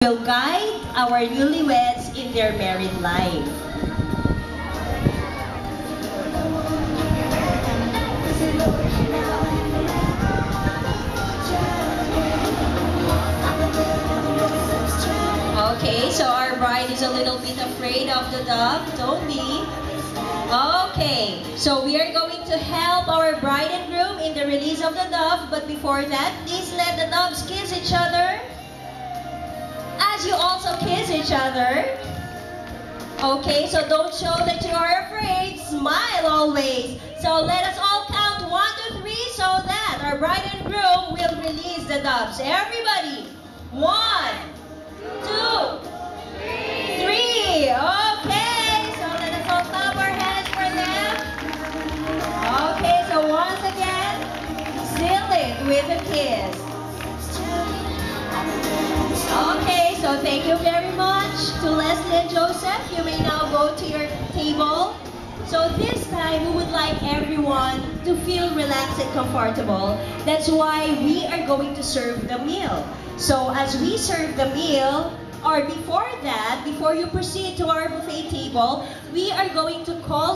will guide our newlyweds in their married life. Okay, so our bride is a little bit afraid of the dove. Don't be. Okay, so we are going to help our bride and groom in the release of the dove. But before that, please let the doves kiss each other. As you also kiss each other. Okay, so don't show that you are afraid. Smile always. So let us all count 1 to 3 so that our bride and groom will release the doves. Everybody. 1, 2, 3. Okay, so let us all clap our hands for them. Okay, so once again, seal it with a kiss. Okay, so thank you very much to Leslie and Joseph. You may now go to your table. So this time, we would like everyone to feel relaxed and comfortable. That's why we are going to serve the meal. So as we serve the meal, or before that, before you proceed to our buffet table, we are going to call